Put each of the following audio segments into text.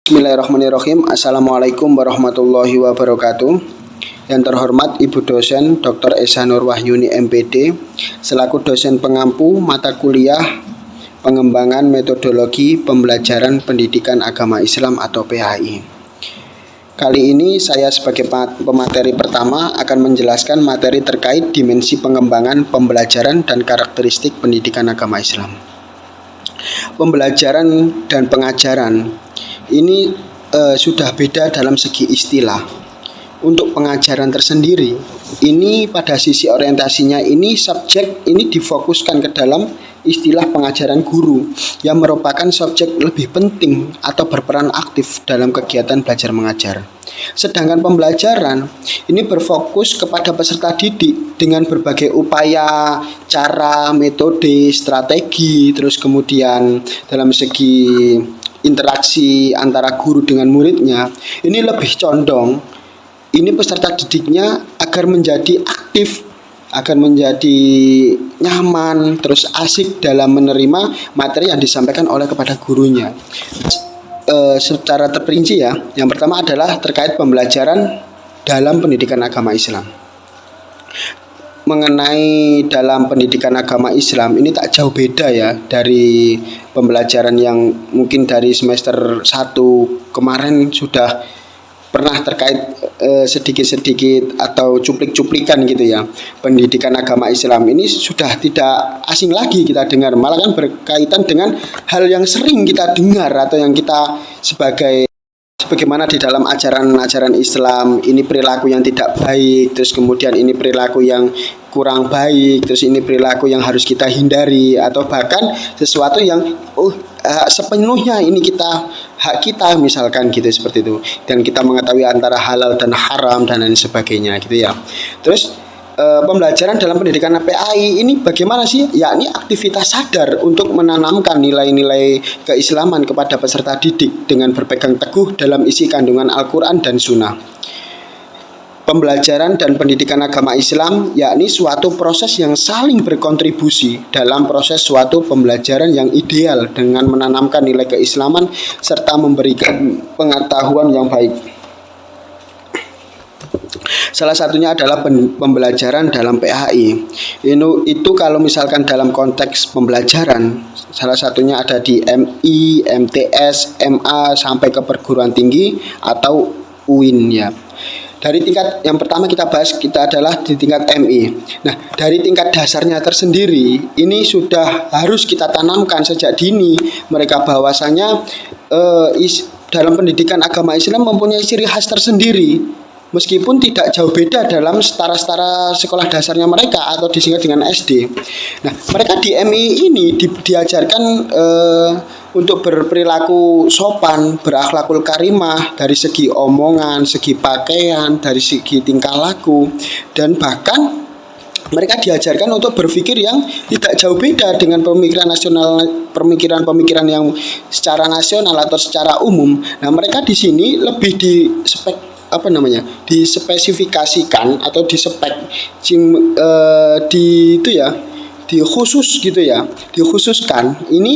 Bismillahirrahmanirrahim. Assalamualaikum warahmatullahi wabarakatuh. Yang terhormat Ibu Dosen Dr. Esa Nur Wahyuni MPD selaku dosen pengampu mata kuliah pengembangan metodologi pembelajaran pendidikan agama Islam atau PAI. Kali ini saya sebagai pemateri pertama akan menjelaskan materi terkait dimensi pengembangan pembelajaran dan karakteristik pendidikan agama Islam. Pembelajaran dan pengajaran ini sudah beda dalam segi istilah. Untuk pengajaran tersendiri, ini pada sisi orientasinya ini subjek ini difokuskan ke dalam istilah pengajaran guru yang merupakan subjek lebih penting atau berperan aktif dalam kegiatan belajar mengajar. Sedangkan pembelajaran ini berfokus kepada peserta didik dengan berbagai upaya, cara, metode, strategi, terus kemudian dalam segi interaksi antara guru dengan muridnya, ini lebih condong ini peserta didiknya agar menjadi aktif, agar menjadi nyaman, terus asik dalam menerima materi yang disampaikan oleh kepada gurunya. Secara terperinci ya, yang pertama adalah terkait pembelajaran dalam pendidikan agama Islam. Mengenai dalam pendidikan agama Islam ini tak jauh beda ya dari pembelajaran yang mungkin dari semester 1 kemarin sudah pernah terkait sedikit-sedikit atau cuplik-cuplikan gitu ya. Pendidikan agama Islam ini sudah tidak asing lagi kita dengar, malah kan berkaitan dengan hal yang sering kita dengar atau yang kita sebagaimana di dalam ajaran-ajaran Islam, ini perilaku yang tidak baik, terus kemudian ini perilaku yang kurang baik, terus ini perilaku yang harus kita hindari, atau bahkan sesuatu yang sepenuhnya ini hak kita misalkan gitu, seperti itu, dan kita mengetahui antara halal dan haram dan lain sebagainya gitu ya. Terus pembelajaran dalam pendidikan PAI ini bagaimana sih? Yakni aktivitas sadar untuk menanamkan nilai-nilai keislaman kepada peserta didik dengan berpegang teguh dalam isi kandungan Al-Quran dan Sunnah. Pembelajaran dan pendidikan agama Islam yakni suatu proses yang saling berkontribusi dalam proses suatu pembelajaran yang ideal dengan menanamkan nilai keislaman serta memberikan pengetahuan yang baik. Salah satunya adalah pembelajaran dalam PAI. Itu kalau misalkan dalam konteks pembelajaran, salah satunya ada di MI, MTS, MA sampai ke perguruan tinggi atau UIN ya. Dari tingkat yang pertama kita bahas adalah di tingkat MI. Nah, dari tingkat dasarnya tersendiri ini sudah harus kita tanamkan sejak dini mereka bahwasanya dalam pendidikan agama Islam mempunyai ciri khas tersendiri. Meskipun tidak jauh beda dalam setara-setara sekolah dasarnya mereka atau disingkat dengan SD. Nah, mereka di MI ini diajarkan untuk berperilaku sopan, berakhlakul karimah dari segi omongan, segi pakaian, dari segi tingkah laku, dan bahkan mereka diajarkan untuk berpikir yang tidak jauh beda dengan pemikiran nasional, pemikiran yang secara nasional atau secara umum. Nah, mereka di sini lebih dispesifikasikan atau dikhususkan ini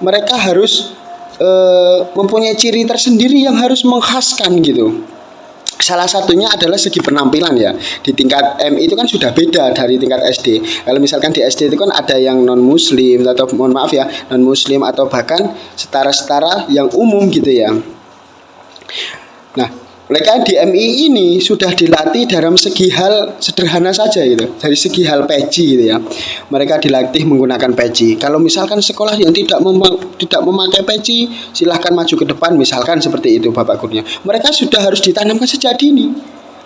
mereka harus mempunyai ciri tersendiri yang harus mengkhaskan gitu. Salah satunya adalah segi penampilan ya. Di tingkat MI itu kan sudah beda dari tingkat SD. Kalau misalkan di SD itu kan ada yang non muslim atau non muslim atau bahkan setara-setara yang umum gitu ya. Nah, mereka di MI ini sudah dilatih dalam segi hal sederhana saja gitu. Dari segi hal peci gitu ya. Mereka dilatih menggunakan peci. Kalau misalkan sekolah yang tidak memakai peci, silahkan maju ke depan misalkan seperti itu Bapak gurunya. Mereka sudah harus ditanamkan sejak dini.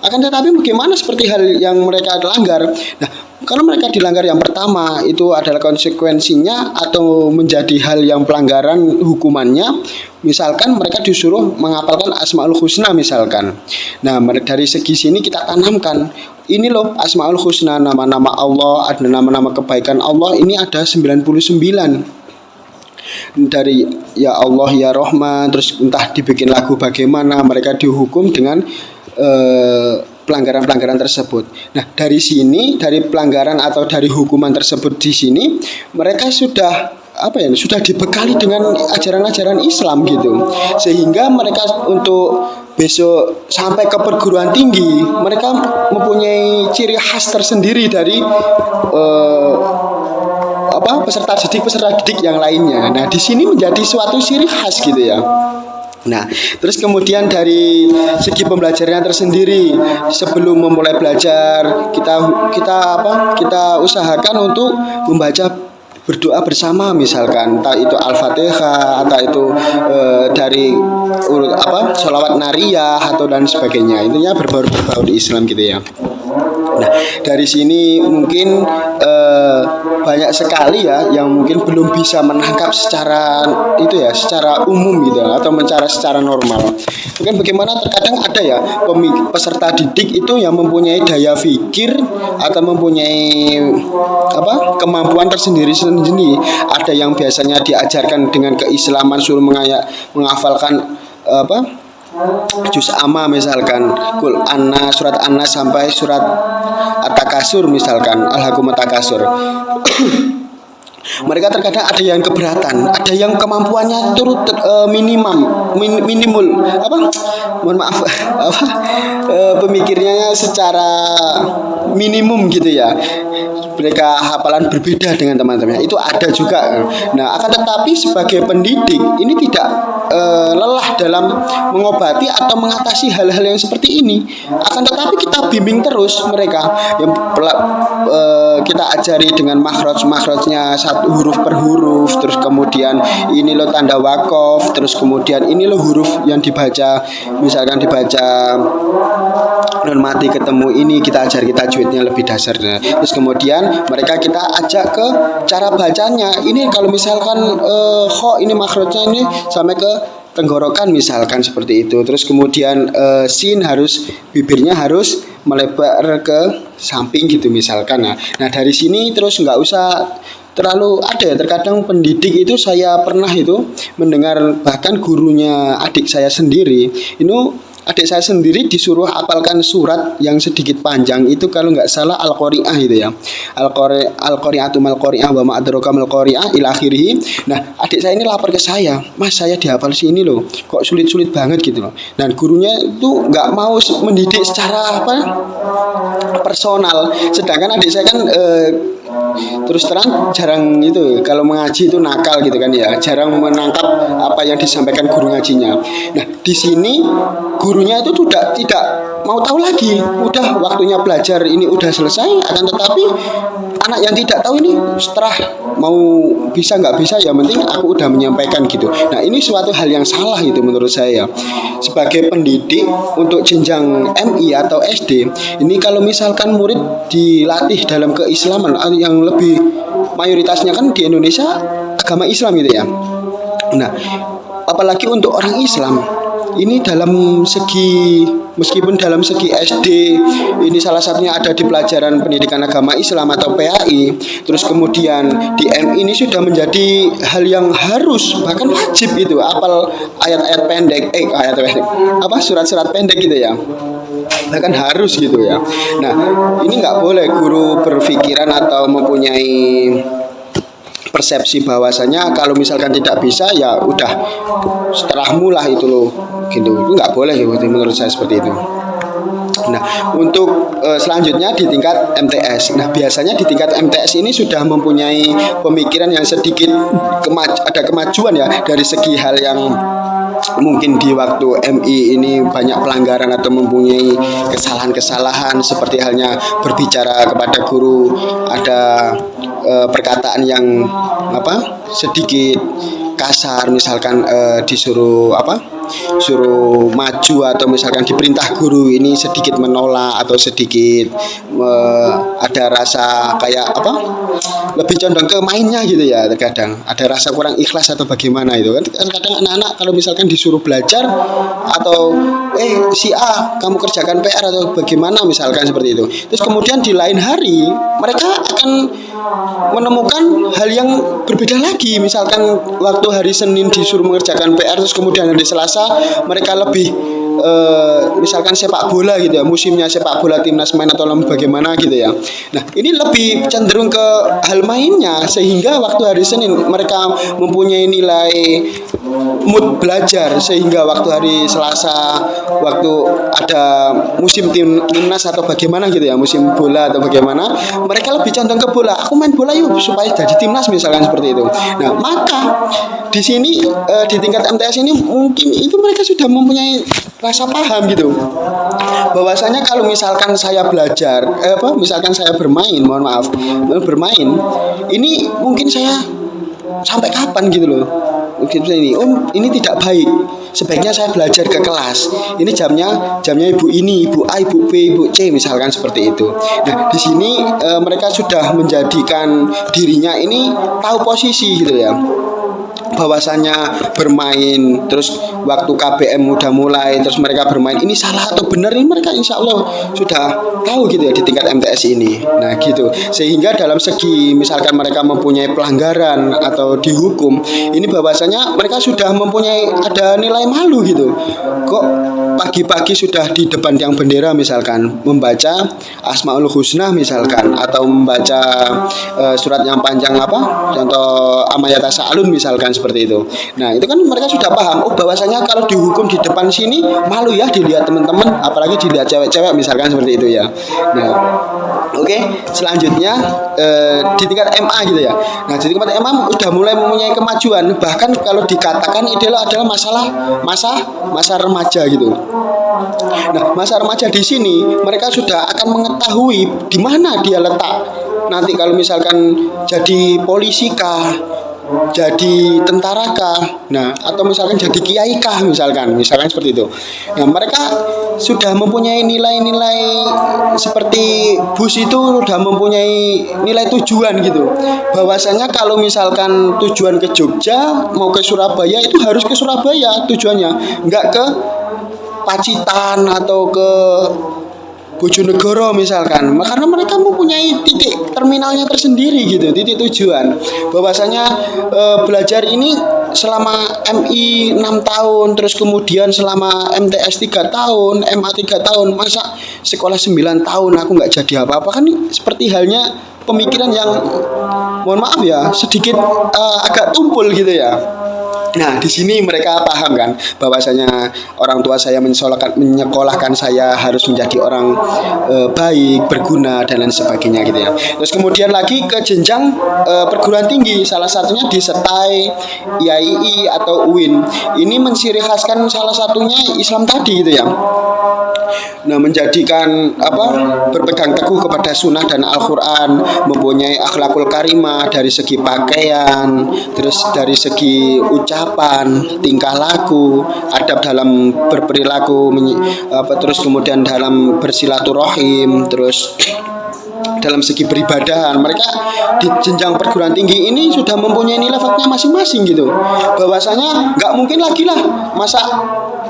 Akan tetapi bagaimana seperti hal yang mereka langgar? Nah, kalau mereka dilanggar yang pertama itu adalah konsekuensinya atau menjadi hal yang pelanggaran hukumannya. Misalkan mereka disuruh menghafalkan Asmaul Husna misalkan. Nah, dari segi sini kita tanamkan. Ini loh Asmaul Husna, nama-nama Allah, ada nama-nama kebaikan Allah, ini ada 99. Dari ya Allah ya Rahman, terus entah dibikin lagu bagaimana, mereka dihukum dengan pelanggaran-pelanggaran tersebut. Nah, dari sini, dari pelanggaran atau dari hukuman tersebut di sini, mereka sudah sudah dibekali dengan ajaran-ajaran Islam gitu, sehingga mereka untuk besok sampai ke perguruan tinggi mereka mempunyai ciri khas tersendiri dari peserta didik yang lainnya. Nah, di sini menjadi suatu ciri khas gitu ya. Nah, terus kemudian dari segi pembelajarannya tersendiri, sebelum memulai belajar kita usahakan untuk membaca berdoa bersama, misalkan entah itu Al-Fatihah atau itu dari sholawat nariyah atau dan sebagainya, intinya berbau Islam gitu ya. Nah, dari sini mungkin banyak sekali ya yang mungkin belum bisa menangkap secara umum gitu atau secara normal. Mungkin bagaimana terkadang ada ya peserta didik itu yang mempunyai daya pikir atau mempunyai kemampuan tersendiri. Ada yang biasanya diajarkan dengan keislaman, suruh menghafalkan juz amma, misalkan surat An-Nas sampai surat At-Takasur, misalkan Al-Hakumut Takasur. Mereka terkadang ada yang keberatan, ada yang kemampuannya turut pemikirnya secara minimum gitu ya. Mereka hafalan berbeda dengan teman-temannya, itu ada juga. Nah, akan tetapi sebagai pendidik ini tidak lelah dalam mengobati atau mengatasi hal-hal yang seperti ini. Akan tetapi kita bimbing terus mereka, yang kita ajari dengan makhraj-makhrajnya satu huruf per huruf, terus kemudian ini loh tanda wakof, terus kemudian ini loh huruf yang dibaca, misalkan dibaca nun mati ketemu ini, kita ajar kita tajwidnya lebih dasarnya. Terus kemudian mereka kita ajak ke cara bacanya. Ini kalau misalkan kho ini makhrajnya ini sampai ke tenggorokan, misalkan seperti itu. Terus kemudian sin bibirnya harus melebar ke samping gitu misalkan. Nah dari sini terus nggak usah terlalu ada ya, terkadang pendidik itu saya pernah itu mendengar bahkan gurunya adik saya sendiri disuruh hafalkan surat yang sedikit panjang itu, kalau nggak salah Al-Qari'ah itu ya, Al-Qari'atu mal Qari'ah wa ma adraka mal Qari'ah ila akhirih. Nah adik saya ini lapor ke saya, Mas saya dihafal sini loh, kok sulit-sulit banget gitu loh. Dan gurunya itu nggak mau mendidik secara personal, sedangkan adik saya kan terus terang jarang itu kalau mengaji itu nakal gitu kan ya, jarang menangkap apa yang disampaikan guru ngajinya. Nah di sini gurunya itu tidak mau tahu lagi, udah waktunya belajar ini udah selesai, akan tetapi anak yang tidak tahu ini setelah mau bisa nggak bisa, yang penting aku udah menyampaikan gitu. Nah ini suatu hal yang salah itu menurut saya. Sebagai pendidik untuk jenjang MI atau SD ini, kalau misalkan murid dilatih dalam keislaman yang lebih mayoritasnya kan di Indonesia agama Islam gitu ya. Nah apalagi untuk orang Islam ini meskipun dalam segi SD ini salah satunya ada di pelajaran pendidikan agama Islam atau PAI, terus kemudian di MI ini sudah menjadi hal yang harus bahkan wajib itu hafal ayat-ayat pendek surat-surat pendek gitu ya, bahkan harus gitu ya. Nah ini nggak boleh guru berpikiran atau mempunyai persepsi bahwasanya kalau misalkan tidak bisa ya udah setelahmu lah itu loh gitu, itu nggak boleh gitu menurut saya seperti itu. Nah untuk selanjutnya di tingkat MTS, nah biasanya di tingkat MTS ini sudah mempunyai pemikiran yang sedikit ada kemajuan ya, dari segi hal yang mungkin di waktu MI ini banyak pelanggaran atau mempunyai kesalahan-kesalahan, seperti halnya berbicara kepada guru ada perkataan yang sedikit kasar, misalkan disuruh maju atau misalkan diperintah guru ini sedikit menolak atau sedikit ada rasa kayak lebih condong ke mainnya gitu ya, terkadang ada rasa kurang ikhlas atau bagaimana itu kan. Kadang anak-anak kalau misalkan disuruh belajar atau si A kamu kerjakan PR atau bagaimana misalkan seperti itu, terus kemudian di lain hari mereka akan menemukan hal yang berbeda lagi. Misalkan waktu hari Senin disuruh mengerjakan PR, terus kemudian hari Selasa mereka lebih misalkan sepak bola gitu ya, musimnya sepak bola timnas main atau bagaimana gitu ya. Nah, ini lebih cenderung ke hal mainnya, sehingga waktu hari Senin mereka mempunyai nilai mood belajar, sehingga waktu hari Selasa waktu ada musim timnas atau bagaimana gitu ya, musim bola atau bagaimana, mereka lebih condong ke bola. Aku main bola yuk supaya jadi timnas misalkan seperti itu. Nah, maka di sini di tingkat MTS ini mungkin itu mereka sudah mempunyai rasa paham gitu, bahwasanya kalau misalkan saya belajar misalkan saya bermain, mohon maaf, bermain ini mungkin saya sampai kapan gitu loh, mungkin ini tidak baik, sebaiknya saya belajar ke kelas, ini jamnya ibu ini, ibu A, ibu B, ibu C misalkan seperti itu. Nah, di sini mereka sudah menjadikan dirinya ini tahu posisi gitu ya, bahwasanya bermain terus waktu KBM udah mulai terus mereka bermain ini salah atau benar, ini mereka insya Allah sudah tahu gitu ya di tingkat MTS ini. Nah gitu, sehingga dalam segi misalkan mereka mempunyai pelanggaran atau dihukum, ini bahwasanya mereka sudah mempunyai ada nilai malu gitu. Kok pagi-pagi sudah di depan tiang bendera misalkan membaca Asmaul Husna misalkan, atau membaca surat yang panjang contoh Amayata Sa'alun misalkan seperti itu. Nah, itu kan mereka sudah paham, bahwasanya kalau dihukum di depan sini malu ya dilihat teman-teman, apalagi dilihat cewek-cewek misalkan seperti itu ya. Nah, oke, selanjutnya di tingkat MA gitu ya. Nah, di tingkat MA udah mulai mempunyai kemajuan, bahkan kalau dikatakan adalah masa remaja gitu. Nah, masa remaja di sini mereka sudah akan mengetahui di mana dia letak nanti kalau misalkan jadi polisi kah, jadi tentara kah, nah atau misalkan jadi kiai kah misalkan seperti itu. Nah, mereka sudah mempunyai nilai-nilai seperti bus itu sudah mempunyai nilai tujuan gitu, bahwasanya kalau misalkan tujuan ke Jogja mau ke Surabaya itu harus ke Surabaya tujuannya, nggak ke Pacitan atau ke Bojonegoro misalkan, karena mereka mempunyai titik terminalnya tersendiri gitu, titik tujuan. Bahwasanya belajar ini selama MI 6 tahun, terus kemudian selama MTS 3 tahun, MA 3 tahun, masa sekolah 9 tahun aku nggak jadi apa-apa, kan seperti halnya pemikiran yang mohon maaf ya sedikit agak tumpul gitu ya. Nah, di sini mereka paham kan bahwasanya orang tua saya menyekolahkan saya harus menjadi orang baik, berguna dan lain sebagainya gitu ya. Terus kemudian lagi ke jenjang perguruan tinggi, salah satunya di SETAI, IAII atau UIN. Ini menciri khaskan salah satunya Islam tadi gitu ya. Nah, menjadikan berpegang teguh kepada sunnah dan Al-Quran, mempunyai akhlakul karimah dari segi pakaian, terus dari segi ucapan, tingkah laku, adab dalam berperilaku, terus kemudian dalam bersilaturahim, terus dalam segi peribadahan. Mereka di jenjang perguruan tinggi ini sudah mempunyai nilai fakta masing-masing gitu, bahwasanya nggak mungkin lagi lah masa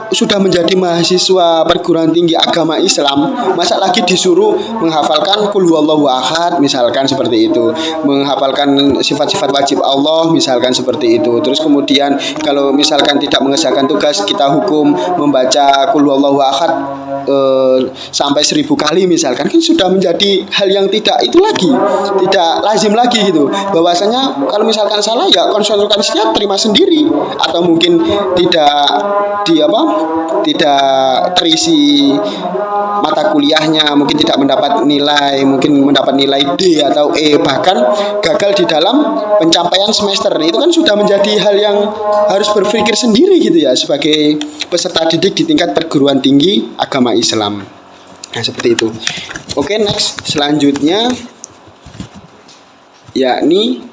sudah menjadi mahasiswa perguruan tinggi agama Islam, masa lagi disuruh menghafalkan qul huwallahu ahad misalkan seperti itu, menghafalkan sifat-sifat wajib Allah misalkan seperti itu. Terus kemudian kalau misalkan tidak mengerjakan tugas, kita hukum membaca qul huwallahu ahad sampai 1000 kali misalkan, kan sudah menjadi hal yang tidak itu lagi, tidak lazim lagi gitu. Bahwasanya kalau misalkan salah ya konsekuensinya terima sendiri, atau mungkin tidak terisi mata kuliahnya, mungkin tidak mendapat nilai, mungkin mendapat nilai D atau E, bahkan gagal di dalam pencapaian semester. Itu kan sudah menjadi hal yang harus berpikir sendiri gitu ya sebagai peserta didik di tingkat perguruan tinggi agama Islam. Nah, seperti itu. Oke, next. Selanjutnya yakni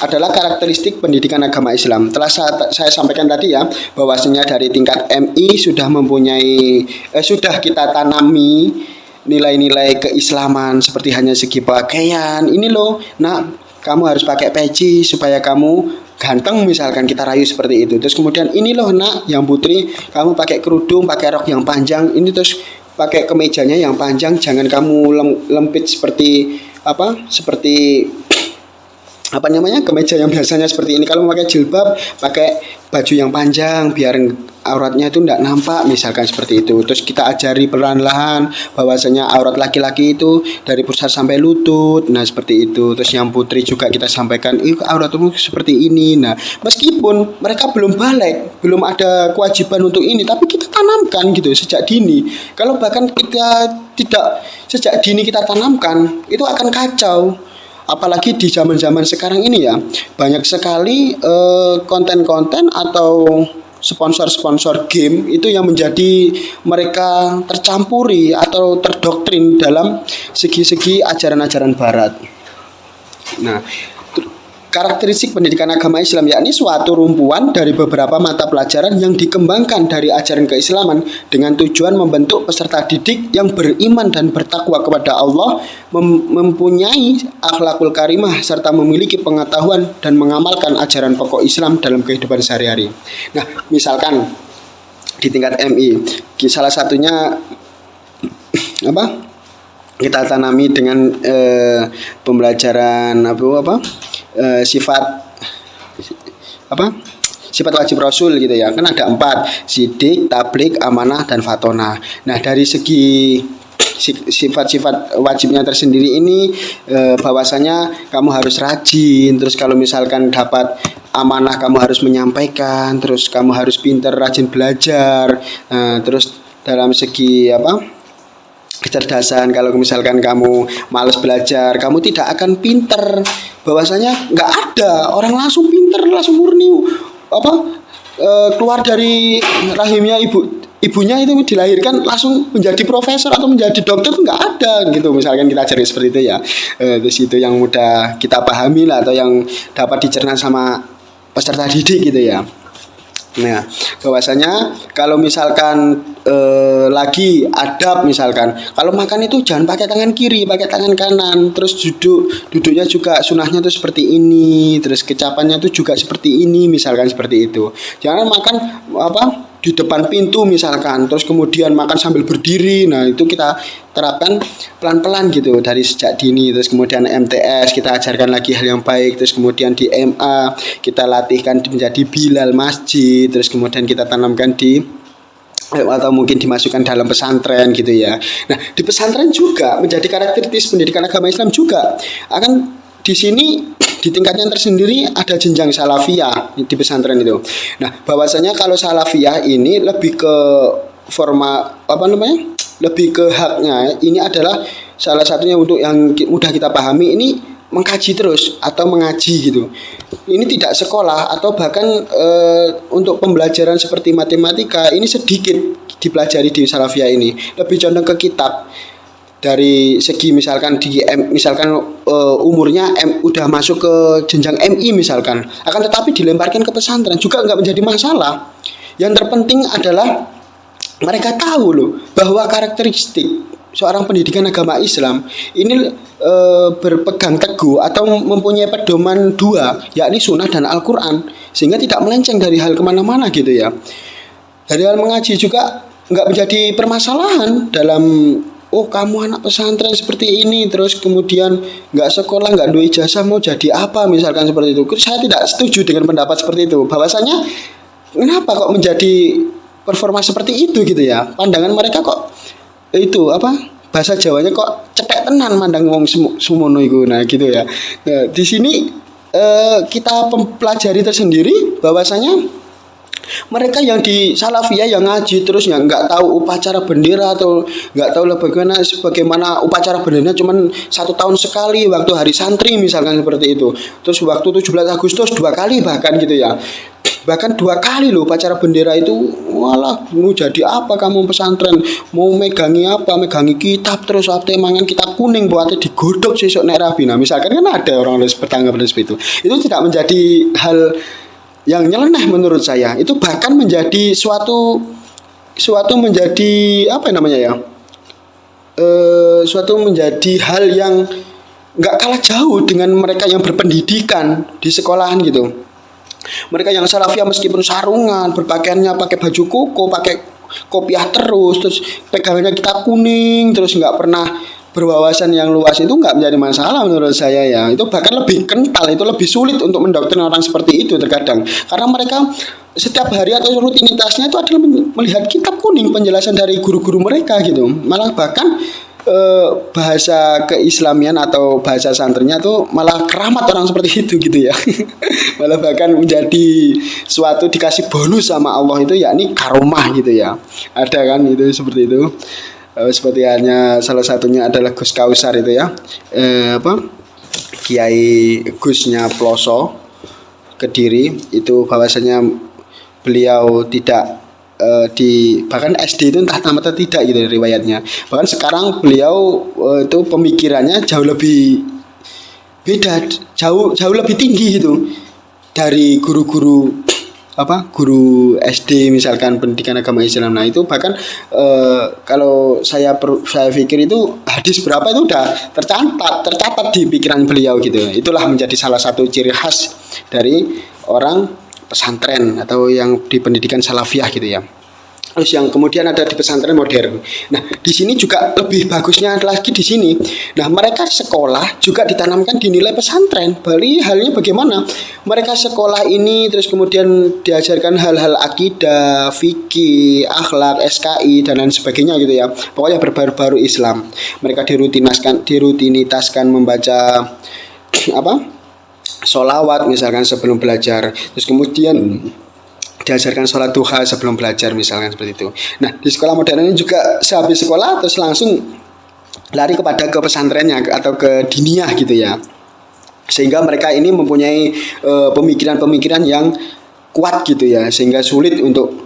adalah karakteristik pendidikan agama Islam. Telah saya sampaikan tadi ya, bahwasanya dari tingkat MI sudah mempunyai sudah kita tanami nilai-nilai keislaman seperti hanya segi pakaian. Ini loh, nak, kamu harus pakai peci supaya kamu ganteng misalkan, kita rayu seperti itu. Terus kemudian ini loh nak, yang putri, kamu pakai kerudung, pakai rok yang panjang. Ini terus pakai kemejanya yang panjang, jangan kamu lempit seperti kemeja yang biasanya seperti ini. Kalau memakai jilbab, pakai baju yang panjang biar auratnya itu tidak nampak misalkan seperti itu. Terus kita ajari perlahan-lahan bahwasanya aurat laki-laki itu dari pusar sampai lutut. Nah, seperti itu. Terus yang putri juga kita sampaikan, auratmu seperti ini. Nah, meskipun mereka belum balik, belum ada kewajiban untuk ini, tapi kita tanamkan gitu sejak dini. Kalau bahkan kita tidak sejak dini kita tanamkan, itu akan kacau. Apalagi di zaman-zaman sekarang ini ya, banyak sekali konten-konten atau sponsor-sponsor game itu yang menjadi mereka tercampuri atau terdoktrin dalam segi-segi ajaran-ajaran barat. Nah, karakteristik pendidikan agama Islam yakni suatu rumpuan dari beberapa mata pelajaran yang dikembangkan dari ajaran keislaman dengan tujuan membentuk peserta didik yang beriman dan bertakwa kepada Allah, mempunyai akhlakul karimah serta memiliki pengetahuan dan mengamalkan ajaran pokok Islam dalam kehidupan sehari-hari. Nah, misalkan di tingkat MI, salah satunya kita tanami dengan pembelajaran sifat wajib Rasul gitu ya, kan ada 4: sidik, tablik, amanah, dan fatonah. Nah, dari segi sifat-sifat wajibnya tersendiri ini bahwasanya kamu harus rajin, terus kalau misalkan dapat amanah kamu harus menyampaikan, terus kamu harus pintar, rajin belajar. Terus dalam segi kecerdasan, kalau misalkan kamu malas belajar, kamu tidak akan pinter. Bahwasanya nggak ada orang langsung pinter, langsung murni keluar dari rahimnya ibunya itu dilahirkan langsung menjadi profesor atau menjadi dokter, nggak ada gitu. Misalkan kita ajarin seperti itu ya, terus itu yang mudah kita pahami lah, atau yang dapat dicerna sama peserta didik gitu ya. Nah, bahwasanya kalau misalkan lagi adab, misalkan kalau makan itu jangan pakai tangan kiri, pakai tangan kanan. Terus duduknya juga sunahnya tuh seperti ini. Terus kecapannya tuh juga seperti ini, misalkan seperti itu. Jangan makan di depan pintu misalkan, terus kemudian makan sambil berdiri. Nah, itu kita terapkan pelan-pelan gitu dari sejak dini. Terus kemudian MTS kita ajarkan lagi hal yang baik. Terus kemudian di MA kita latihkan menjadi bilal masjid. Terus kemudian kita tanamkan atau mungkin dimasukkan dalam pesantren gitu ya. Nah, di pesantren juga menjadi karakteristik pendidikan agama Islam juga akan di sini di tingkatnya tersendiri ada jenjang salafiyah di pesantren itu. Nah, bahwasanya kalau salafiyah ini lebih ke lebih ke haknya, ini adalah salah satunya untuk yang mudah kita pahami, ini mengkaji terus atau mengaji gitu. Ini tidak sekolah atau bahkan untuk pembelajaran seperti matematika ini sedikit dipelajari di salafiyah ini, lebih condong ke kitab. Dari segi misalkan umurnya udah masuk ke jenjang MI misalkan, akan tetapi dilemparkan ke pesantren juga nggak menjadi masalah. Yang terpenting adalah mereka tahu loh bahwa karakteristik seorang pendidikan agama Islam ini berpegang teguh atau mempunyai pedoman dua, yakni sunnah dan Al-Quran, sehingga tidak melenceng dari hal kemana-mana gitu ya. Dari hal mengaji juga nggak menjadi permasalahan dalam kamu anak pesantren seperti ini, terus kemudian nggak sekolah, nggak duwe ijazah, mau jadi apa misalkan seperti itu. Saya tidak setuju dengan pendapat seperti itu. Bahwasanya kenapa kok menjadi performa seperti itu gitu ya? Pandangan mereka kok itu bahasa Jawanya kok cetek tenan mandang wong semono iku. Nah gitu ya. Nah, di sini kita pelajari tersendiri bahwasanya mereka yang di salafiyah yang ngaji terus yang nggak tahu upacara bendera atau nggak tahu bagaimana upacara benderanya cuman 1 tahun sekali waktu hari santri misalkan seperti itu. Terus waktu 17 Agustus 2 kali bahkan gitu ya. Bahkan 2 kali loh upacara bendera itu. Walah, mau jadi apa kamu pesantren? Mau megangi apa? Megangi kitab terus mangan kitab kuning buatnya digodok sesuk nek rabi. Nah, misalkan kan ada orang bertanggapan seperti itu. Itu tidak menjadi hal yang nyeleneh menurut saya. Itu bahkan menjadi suatu menjadi suatu menjadi hal yang nggak kalah jauh dengan mereka yang berpendidikan di sekolahan gitu. Mereka yang salafiyah meskipun sarungan, berpakaiannya pakai baju koko, pakai kopiah terus pegangannya kitab kuning, terus nggak pernah berwawasan yang luas itu nggak menjadi masalah menurut saya ya. Itu bahkan lebih kental, itu lebih sulit untuk mendoktrin orang seperti itu terkadang. Karena mereka setiap hari atau rutinitasnya itu adalah melihat kitab kuning, penjelasan dari guru-guru mereka gitu. Malah bahkan bahasa keislamian atau bahasa santrinya tuh malah keramat orang seperti itu gitu ya. Malah bahkan menjadi suatu dikasih bonus sama Allah itu yakni karomah gitu ya. Ada kan itu seperti itu. Seperti halnya salah satunya adalah Gus Kausar itu ya. Kiai Gusnya Ploso Kediri itu bahwasanya beliau tidak bahkan SD itu entah tamat atau tidak gitu riwayatnya. Bahkan sekarang beliau itu pemikirannya jauh lebih beda, jauh lebih tinggi gitu dari guru-guru guru SD misalkan pendidikan agama Islam. Nah itu bahkan kalau saya pikir itu hadis berapa itu udah tercatat di pikiran beliau gitu. Itulah menjadi salah satu ciri khas dari orang pesantren atau yang di pendidikan salafiyah gitu ya. Terus yang kemudian ada di pesantren modern. Nah, di sini juga lebih bagusnya lagi di sini. Nah, mereka sekolah juga ditanamkan di nilai pesantren. Bali halnya bagaimana? Mereka sekolah ini terus kemudian diajarkan hal-hal akidah, fikih, akhlak, SKI dan lain sebagainya gitu ya. Pokoknya berbaru-baru Islam. Mereka dirutinitaskan membaca sholawat misalkan sebelum belajar, terus kemudian diajarkan sholat duha sebelum belajar misalkan seperti itu. Nah di sekolah modern ini juga sehabis sekolah terus langsung lari ke pesantrennya atau ke diniyah gitu ya, sehingga mereka ini mempunyai pemikiran-pemikiran yang kuat gitu ya, sehingga sulit untuk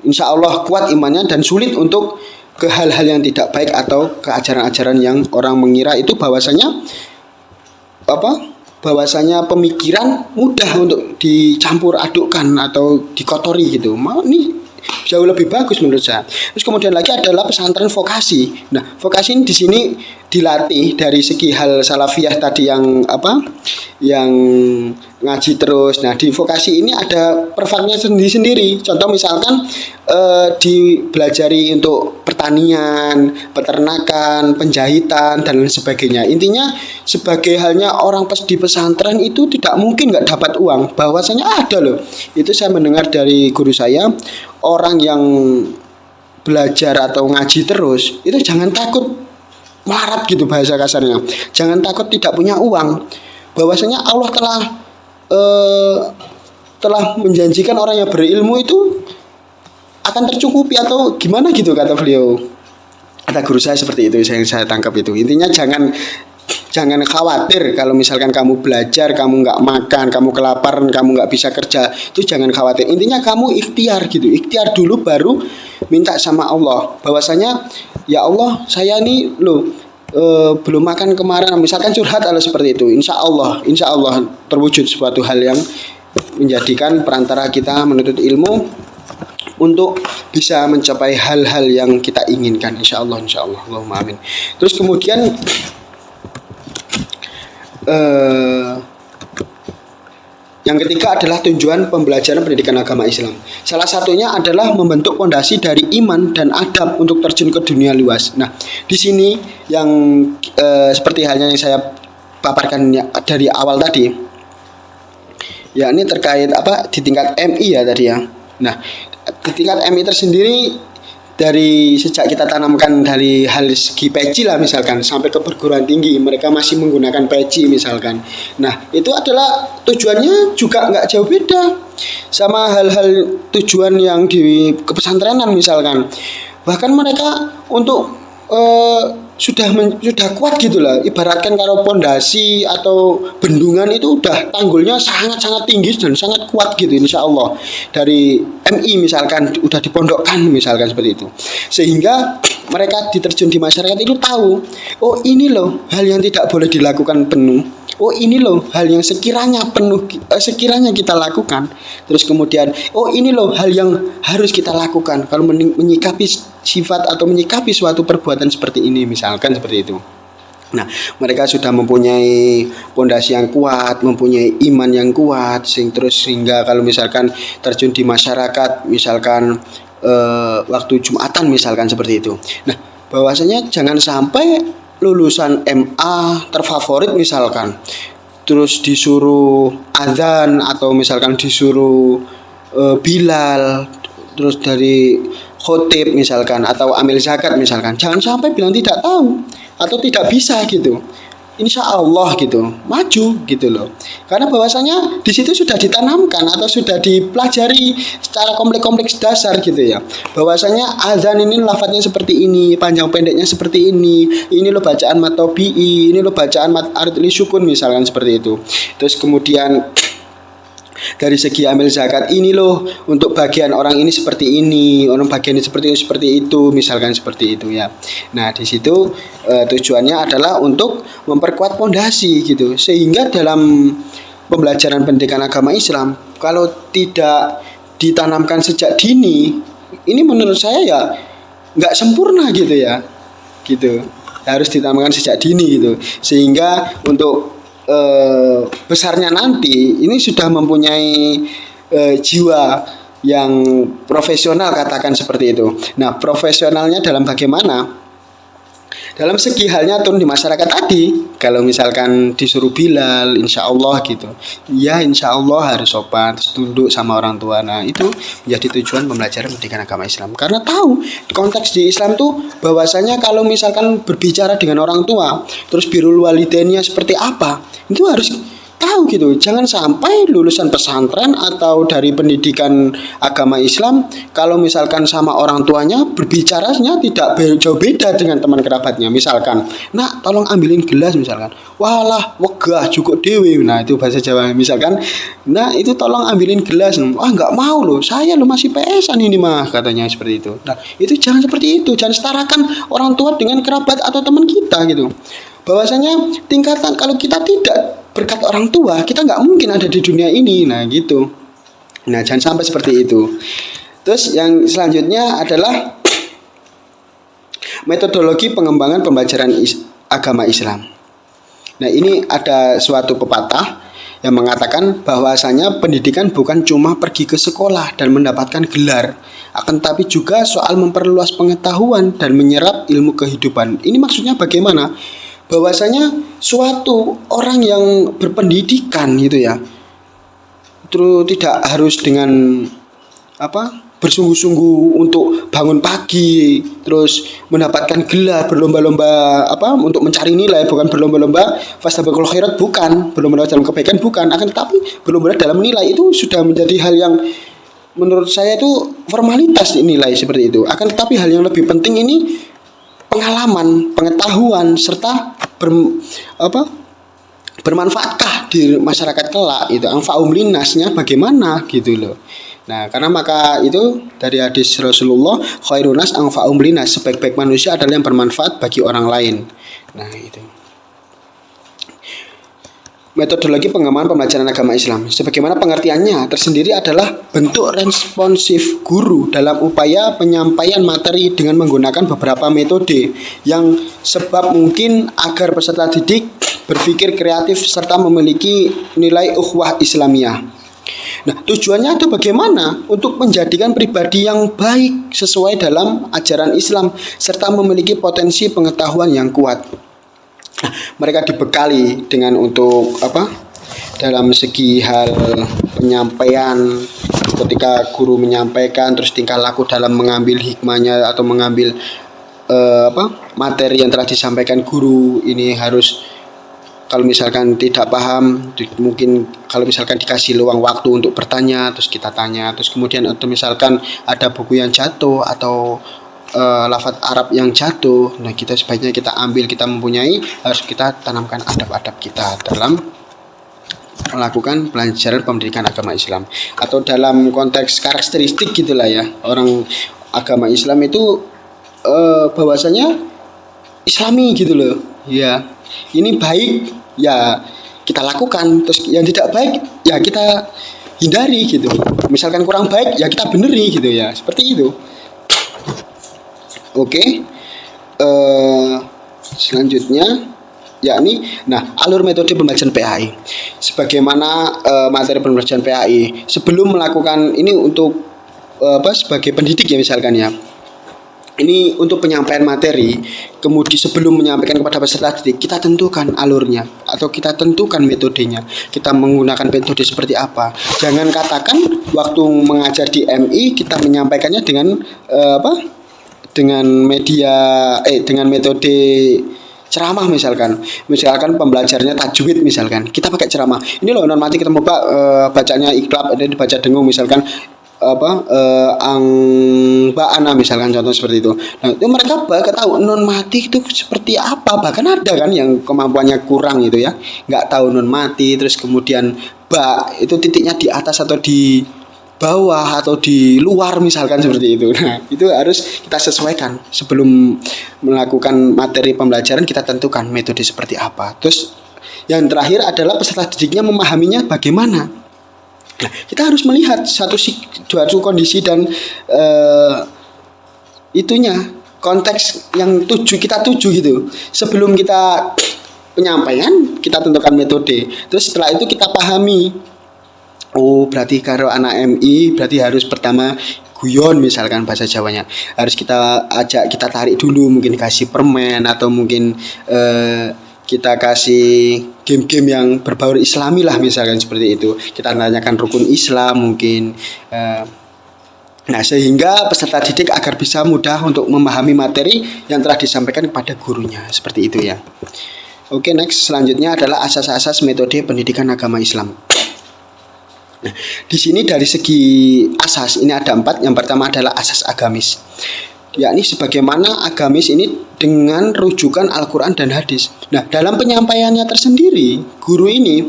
insya Allah kuat imannya dan sulit untuk ke hal-hal yang tidak baik atau ke ajaran-ajaran yang orang mengira itu bahwasanya pemikiran mudah untuk dicampur adukkan atau dikotori gitu. Ini jauh lebih bagus menurut saya. Terus kemudian lagi adalah pesantren vokasi. Nah, vokasi ini di sini dilatih dari segi hal salafiyah tadi yang yang ngaji terus. Nah, di vokasi ini ada perfaknya sendiri-sendiri. Contoh misalkan dibelajari untuk pertanian, peternakan, penjahitan dan lain sebagainya. Intinya sebagai halnya orang di pesantren itu tidak mungkin nggak dapat uang. Bahwasanya ada loh. Itu saya mendengar dari guru saya, orang yang belajar atau ngaji terus itu jangan takut melarat gitu bahasa kasarnya. Jangan takut tidak punya uang. Bahwasanya Allah telah menjanjikan orang yang berilmu itu akan tercukupi atau gimana gitu kata beliau. Kata guru saya seperti itu yang saya tangkap itu. Intinya jangan khawatir kalau misalkan kamu belajar, kamu nggak makan, kamu kelaparan, kamu nggak bisa kerja, itu jangan khawatir. Intinya kamu ikhtiar gitu, ikhtiar dulu baru minta sama Allah. Bahwasanya ya Allah saya nih belum makan kemarin, misalkan curhat atau seperti itu. Insya Allah terwujud suatu hal yang menjadikan perantara kita menuntut ilmu untuk bisa mencapai hal-hal yang kita inginkan. Insya Allah, Allahumma amin. Terus kemudian yang ketiga adalah tujuan pembelajaran pendidikan agama Islam. Salah satunya adalah membentuk fondasi dari iman dan adab untuk terjun ke dunia luas. Nah, di sini yang seperti halnya yang saya paparkan dari awal tadi, ya ini terkait di tingkat MI ya tadi ya. Nah, di tingkat MI tersendiri dari sejak kita tanamkan dari hal segi peci lah misalkan sampai ke perguruan tinggi mereka masih menggunakan peci misalkan. Nah itu adalah tujuannya juga nggak jauh beda sama hal-hal tujuan yang di kepesantrenan misalkan. Bahkan mereka untuk sudah kuat gitu lah. Ibaratkan kalau pondasi atau bendungan itu udah tanggulnya sangat-sangat tinggi dan sangat kuat gitu insya Allah. Dari MI misalkan udah dipondokkan misalkan seperti itu. Sehingga mereka diterjun di masyarakat itu tahu, oh ini loh hal yang tidak boleh dilakukan penuh. Oh ini loh hal yang sekiranya kita lakukan. Terus kemudian oh ini loh hal yang harus kita lakukan kalau menyikapi sifat atau menyikapi suatu perbuatan seperti ini misalkan seperti itu. Nah, mereka sudah mempunyai pondasi yang kuat, mempunyai iman yang kuat, sehingga kalau misalkan terjun di masyarakat, misalkan waktu Jumatan misalkan seperti itu. Nah, bahwasanya jangan sampai lulusan MA terfavorit misalkan terus disuruh azan atau misalkan disuruh Bilal, terus dari khotib misalkan atau amil zakat misalkan, jangan sampai bilang tidak tahu atau tidak bisa gitu. Insya Allah gitu maju gitu loh, karena bahwasanya di situ sudah ditanamkan atau sudah dipelajari secara kompleks dasar gitu ya, bahwasanya azan ini lafadznya seperti ini, panjang pendeknya seperti ini loh bacaan mat tabi'i, ini loh bacaan mat arid li sukun misalkan seperti itu. Terus kemudian dari segi amil zakat ini loh untuk bagian orang ini seperti ini, orang bagian ini seperti itu misalkan seperti itu ya. Nah di situ tujuannya adalah untuk memperkuat pondasi gitu, sehingga dalam pembelajaran pendidikan agama Islam kalau tidak ditanamkan sejak dini, ini menurut saya ya nggak sempurna gitu ya, gitu harus ditanamkan sejak dini gitu, sehingga untuk besarnya nanti ini sudah mempunyai jiwa yang profesional katakan seperti itu. Nah profesionalnya dalam bagaimana? Dalam segi halnya turun di masyarakat tadi, kalau misalkan disuruh Bilal, insya Allah gitu, ya insya Allah harus sopan, tunduk sama orang tua. Nah itu menjadi tujuan pembelajaran pendidikan agama Islam, karena tahu konteks di Islam tuh bahwasanya kalau misalkan berbicara dengan orang tua, terus birrul walidainnya seperti apa, itu harus tahu gitu. Jangan sampai lulusan pesantren atau dari pendidikan agama Islam kalau misalkan sama orang tuanya berbicaranya tidak jauh beda dengan teman kerabatnya. Misalkan, nak tolong ambilin gelas misalkan, walah wegah cukup dewe, nah itu bahasa Jawa misalkan, nah itu tolong ambilin gelas, wah nggak mau loh, saya lo masih PS-an ini mah katanya seperti itu. Nah itu jangan seperti itu, jangan setarakan orang tua dengan kerabat atau teman kita gitu. Bahwasanya tingkatan kalau kita tidak berkat orang tua, kita nggak mungkin ada di dunia ini. Nah gitu. Nah jangan sampai seperti itu. Terus yang selanjutnya adalah metodologi pengembangan pembelajaran agama Islam. Nah ini ada suatu pepatah yang mengatakan bahwasanya pendidikan bukan cuma pergi ke sekolah dan mendapatkan gelar, akan tapi juga soal memperluas pengetahuan dan menyerap ilmu kehidupan. Ini maksudnya bagaimana? Bahwasanya suatu orang yang berpendidikan gitu ya, terus tidak harus dengan bersungguh-sungguh untuk bangun pagi terus mendapatkan gelar, berlomba-lomba untuk mencari nilai, bukan berlomba-lomba fastabiqul khairat, bukan berlomba dalam kebaikan, bukan, akan tetapi berlomba dalam nilai. Itu sudah menjadi hal yang menurut saya itu formalitas nilai seperti itu. Akan tetapi hal yang lebih penting ini pengalaman, pengetahuan, serta bermanfaatkah di masyarakat kelak itu, anfa'um linnasnya bagaimana gitu loh. Nah karena maka itu dari hadis Rasulullah, khairun nas anfa'um linnas, sebaik-baik manusia adalah yang bermanfaat bagi orang lain. Nah itu metodologi pengembangan pembelajaran agama Islam, sebagaimana pengertiannya tersendiri adalah bentuk responsif guru dalam upaya penyampaian materi dengan menggunakan beberapa metode yang sebab mungkin agar peserta didik berpikir kreatif serta memiliki nilai ukhuwah Islamiyah. Nah, tujuannya itu bagaimana? Untuk menjadikan pribadi yang baik sesuai dalam ajaran Islam serta memiliki potensi pengetahuan yang kuat. Nah, mereka dibekali dengan untuk dalam segi hal penyampaian, ketika guru menyampaikan, terus tingkah laku dalam mengambil hikmahnya atau mengambil materi yang telah disampaikan guru ini harus, kalau misalkan tidak paham, mungkin kalau misalkan dikasih luang waktu untuk bertanya, terus kita tanya, terus kemudian atau misalkan ada buku yang jatuh atau lafaz Arab yang jatuh, nah kita sebaiknya kita ambil, kita mempunyai, harus kita tanamkan adab-adab kita dalam melakukan pelajaran pendidikan agama Islam. Atau dalam konteks karakteristik gitulah ya, orang agama Islam itu bahwasanya Islami gitu loh ya. Ini baik ya kita lakukan, terus yang tidak baik ya kita hindari gitu. Misalkan kurang baik ya kita beneri gitu ya, seperti itu. Oke, selanjutnya yakni alur metode pembelajaran PAI. Sebagaimana materi pembelajaran PAI sebelum melakukan ini untuk sebagai pendidik ya misalkan ya. Ini untuk penyampaian materi, kemudian sebelum menyampaikan kepada peserta didik, kita tentukan alurnya atau kita tentukan metodenya. Kita menggunakan metode seperti apa. Jangan katakan waktu mengajar di MI kita menyampaikannya dengan dengan metode ceramah misalkan pembelajarannya tajwid misalkan kita pakai ceramah. Ini loh non mati ketemu Pak, bacanya iklab, ada dibaca dengung misalkan ang ba'ana misalkan, contoh seperti itu. Nah, itu mereka bakal tahu non mati itu seperti apa. Bahkan ada kan yang kemampuannya kurang itu ya, nggak tahu non mati, terus kemudian ba itu titiknya di atas atau di bawah atau di luar misalkan seperti itu. Nah, itu harus kita sesuaikan sebelum melakukan materi pembelajaran. Kita tentukan metode seperti apa. Terus yang terakhir adalah peserta didiknya memahaminya bagaimana. Nah, kita harus melihat suatu kondisi dan konteks yang kita tuju gitu. Sebelum kita penyampaian, kita tentukan metode. Terus setelah itu kita pahami. Oh, berarti kalau anak MI berarti harus pertama guyon misalkan bahasa Jawanya. Harus kita tarik dulu, mungkin kasih permen atau mungkin kita kasih game-game yang berbau Islami lah misalkan seperti itu. Kita tanyakan rukun Islam mungkin. Nah, sehingga peserta didik agar bisa mudah untuk memahami materi yang telah disampaikan kepada gurunya. Seperti itu ya. Oke, next selanjutnya adalah asas-asas metode pendidikan agama Islam. Nah, di sini dari segi asas ini ada 4. Yang pertama adalah asas agamis, yakni sebagaimana agamis ini dengan rujukan Al-Quran dan hadis. Nah, dalam penyampaiannya tersendiri, guru ini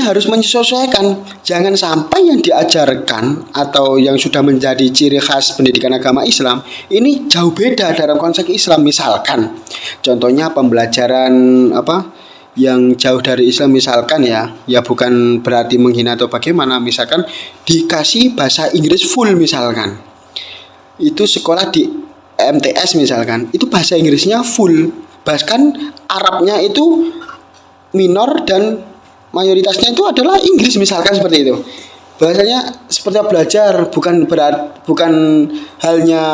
harus menyesuaikan. Jangan sampai yang diajarkan atau yang sudah menjadi ciri khas pendidikan agama Islam ini jauh beda dalam konsep Islam. Misalkan contohnya pembelajaran yang jauh dari Islam misalkan ya bukan berarti menghina atau bagaimana. Misalkan dikasih bahasa Inggris full misalkan, itu sekolah di MTS misalkan, itu bahasa Inggrisnya full, bahkan Arabnya itu minor dan mayoritasnya itu adalah Inggris misalkan seperti itu. Bahasanya seperti belajar, bukan halnya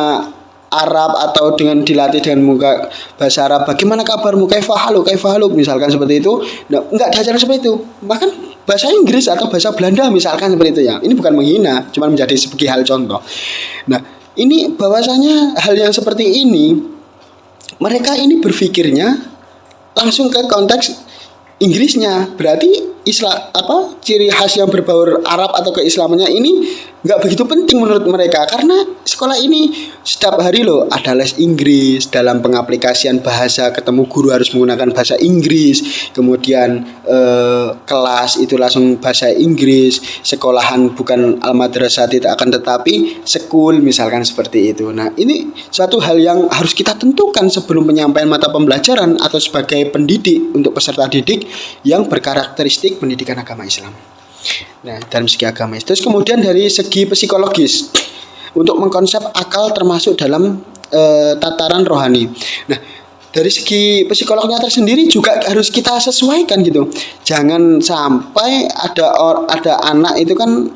Arab atau dengan dilatih dengan muka bahasa Arab. Bagaimana kabarmu? Kaifahaluk misalkan seperti itu. Nah, enggak diajar seperti itu. Bahkan bahasa Inggris atau bahasa Belanda misalkan seperti itu ya. Ini bukan menghina, cuma menjadi sebagai hal contoh. Nah, ini bahwasanya hal yang seperti ini mereka ini berpikirnya langsung ke konteks Inggrisnya. Berarti ciri khas yang berbau Arab atau keislamannya ini nggak begitu penting menurut mereka, karena sekolah ini setiap hari loh ada les Inggris, dalam pengaplikasian bahasa ketemu guru harus menggunakan bahasa Inggris, kemudian kelas itu langsung bahasa Inggris, sekolahan bukan al-madrasah tidak akan tetapi sekul misalkan seperti itu. Nah, ini suatu hal yang harus kita tentukan sebelum penyampaian mata pembelajaran atau sebagai pendidik untuk peserta didik yang berkarakteristik pendidikan agama Islam. Nah, dalam segi agamis. Terus kemudian dari segi psikologis, untuk mengkonsep akal termasuk dalam tataran rohani. Nah, dari segi psikolognya tersendiri juga harus kita sesuaikan gitu. Jangan sampai ada anak itu kan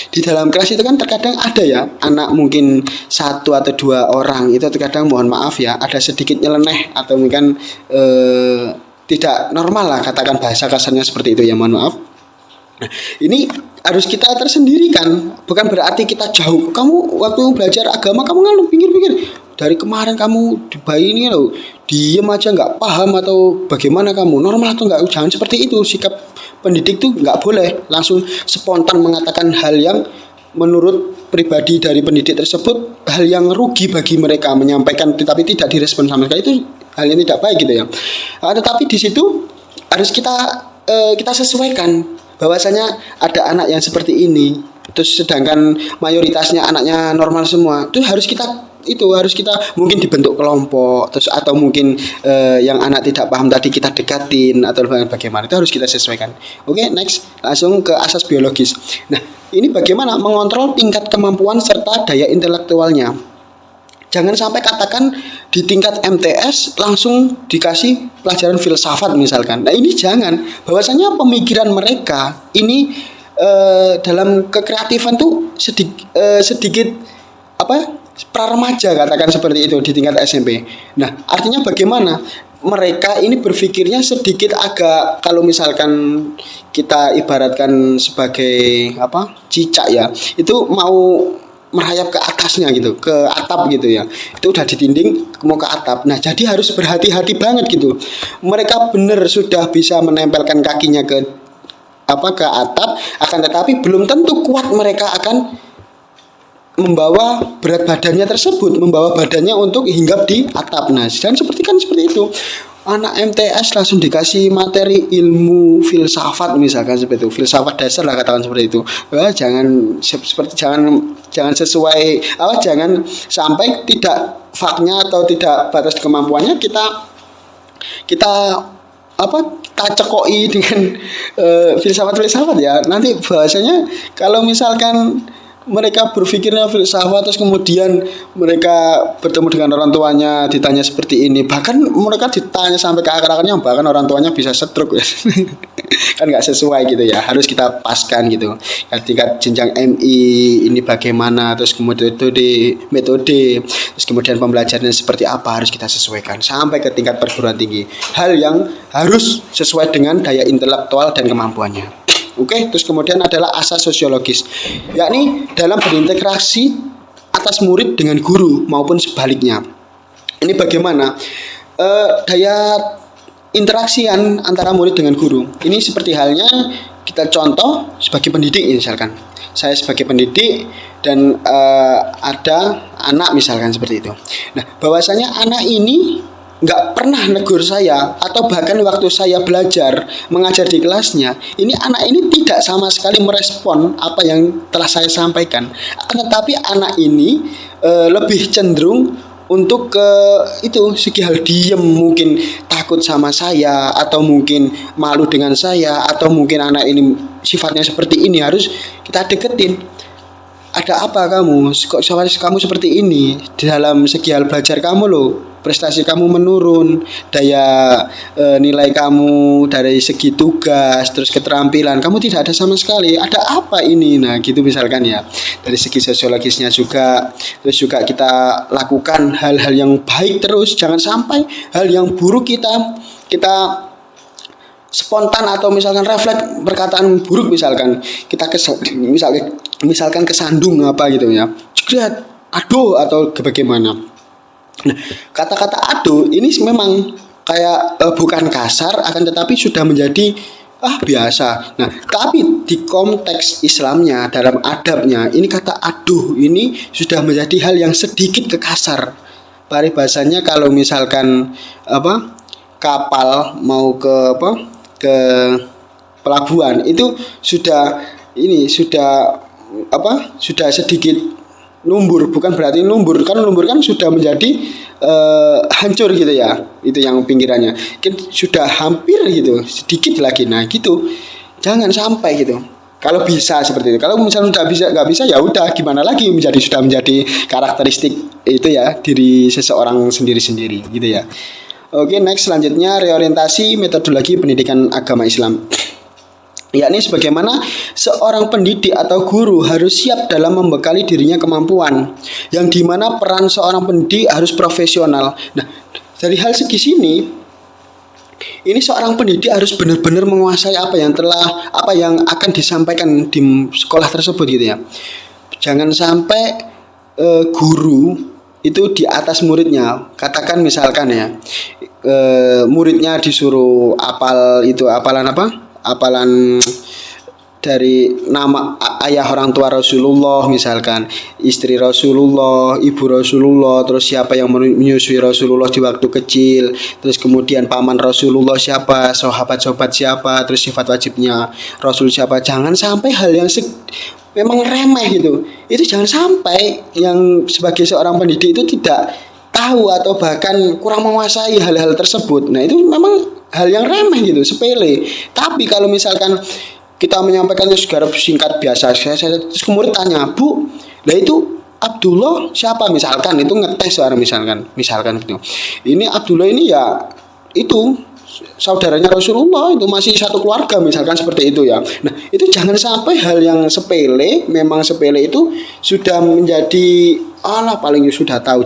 di dalam kelas itu kan terkadang ada ya anak mungkin 1 atau 2 orang itu terkadang mohon maaf ya ada sedikit nyeleneh atau mungkin tidak normal lah, katakan bahasa kasarnya seperti itu ya, mohon maaf. Nah, ini harus kita tersendiri kan, bukan berarti kita jauh. Kamu waktu belajar agama kamu kan pikir-pikir dari kemarin kamu di bayi ini loh diem aja nggak paham atau bagaimana kamu normal atau nggak. Jangan seperti itu. Sikap pendidik tuh nggak boleh langsung spontan mengatakan hal yang menurut pribadi dari pendidik tersebut hal yang rugi bagi mereka, menyampaikan tetapi tidak direspon sama sekali, itu hal yang tidak baik gitu ya. Tetapi di situ harus kita sesuaikan bahwasanya ada anak yang seperti ini, terus sedangkan mayoritasnya anaknya normal semua. Itu harus kita mungkin dibentuk kelompok, terus atau mungkin yang anak tidak paham tadi kita dekatin atau bagaimana, itu harus kita sesuaikan. Oke, next langsung ke asas biologis. Nah, ini bagaimana mengontrol tingkat kemampuan serta daya intelektualnya. Jangan sampai katakan di tingkat MTS langsung dikasih pelajaran filsafat misalkan. Nah, ini jangan. Bahwasanya pemikiran mereka ini dalam kekreatifan tuh sedikit apa pra-remaja katakan seperti itu di tingkat SMP. Nah, artinya bagaimana? Mereka ini berpikirnya sedikit agak, kalau misalkan kita ibaratkan sebagai apa? Cicak ya. Itu mau merayap ke atasnya gitu, ke atap gitu ya. Itu udah ditinding mau ke atap. Nah, jadi harus berhati-hati banget gitu. Mereka benar sudah bisa menempelkan kakinya ke apa, ke atap, akan tetapi belum tentu kuat mereka akan membawa berat badannya tersebut, membawa badannya untuk hinggap di atap. Nah, dan seperti itu. Anak MTS langsung dikasih materi ilmu filsafat misalkan seperti itu, filsafat dasar lah katakan seperti itu. Jangan sesuai jangan sampai tidak faknya atau tidak batas kemampuannya kita kita cekoi dengan filsafat ya. Nanti bahasanya kalau misalkan mereka berpikirnya filsafat terus kemudian mereka bertemu dengan orang tuanya ditanya seperti ini, bahkan mereka ditanya sampai ke akar-akarnya, bahkan orang tuanya bisa stroke ya. Kan nggak sesuai gitu ya, harus kita paskan gitu ya, tingkat jenjang MI ini bagaimana, terus kemudian metode, terus kemudian pembelajarannya seperti apa, harus kita sesuaikan sampai ke tingkat perguruan tinggi, hal yang harus sesuai dengan daya intelektual dan kemampuannya. Oke, terus kemudian adalah asas sosiologis, yakni dalam berintegrasi atas murid dengan guru maupun sebaliknya. Ini bagaimana daya interaksian antara murid dengan guru. Ini seperti halnya kita contoh sebagai pendidik misalkan. Saya sebagai pendidik dan ada anak misalkan seperti itu. Nah, bahwasanya anak ini nggak pernah negur saya, atau bahkan waktu saya belajar mengajar di kelasnya, ini anak ini tidak sama sekali merespon apa yang telah saya sampaikan. Tetapi anak ini lebih cenderung untuk ke itu segi hal diem, mungkin takut sama saya, atau mungkin malu dengan saya, atau mungkin anak ini sifatnya seperti ini, harus kita deketin. Ada apa kamu? Kok kamu seperti ini? Di dalam segi hal belajar kamu loh, prestasi kamu menurun, daya nilai kamu dari segi tugas, terus keterampilan kamu tidak ada sama sekali. Ada apa ini? Nah, gitu misalkan ya. Dari segi sosiologisnya juga, terus juga kita lakukan hal-hal yang baik terus, jangan sampai hal yang buruk kita spontan atau misalkan refleks perkataan buruk, misalkan kita misalkan kesandung apa gitu ya, jegret, aduh, atau bagaimana. Nah, kata-kata aduh ini memang kayak bukan kasar, akan tetapi sudah menjadi biasa. Nah, tapi di konteks Islamnya, dalam adabnya, ini kata aduh ini sudah menjadi hal yang sedikit kekasar. Paribasanya kalau misalkan kapal mau ke pelabuhan itu sudah sedikit lumbur, bukan berarti lumbur kan sudah menjadi hancur gitu ya, itu yang pinggirannya kan sudah hampir gitu, sedikit lagi. Nah gitu, jangan sampai gitu. Kalau bisa seperti itu. Kalau misalnya nggak bisa ya udah, gimana lagi, sudah menjadi karakteristik itu ya, diri seseorang sendiri-sendiri gitu ya. Oke, next, selanjutnya reorientasi metodologi pendidikan agama Islam. Yakni sebagaimana seorang pendidik atau guru harus siap dalam membekali dirinya kemampuan, yang dimana peran seorang pendidik harus profesional. Nah, dari hal segi sini, ini seorang pendidik harus benar-benar menguasai apa yang akan disampaikan di sekolah tersebut gitu ya. Jangan sampai guru itu di atas muridnya. Katakan misalkan ya, muridnya disuruh apalan dari nama ayah orang tua Rasulullah, misalkan istri Rasulullah, ibu Rasulullah, terus siapa yang menyusui Rasulullah di waktu kecil, terus kemudian paman Rasulullah siapa, sahabat-sahabat siapa, terus sifat wajibnya Rasul siapa. Jangan sampai hal yang memang remeh gitu, itu jangan sampai yang sebagai seorang pendidik itu tidak tahu atau bahkan kurang menguasai hal-hal tersebut. Nah itu memang hal yang remeh gitu, sepele. Tapi kalau misalkan kita menyampaikannya segarap singkat biasa, terus kemudian tanya, Bu, lah itu Abdullah siapa, misalkan itu ngetes orang, misalkan gitu. Ini Abdullah ini ya itu saudaranya Rasulullah, itu masih satu keluarga misalkan seperti itu ya. Nah, itu jangan sampai hal yang sepele, memang sepele itu sudah menjadi Allah paling sudah tahu.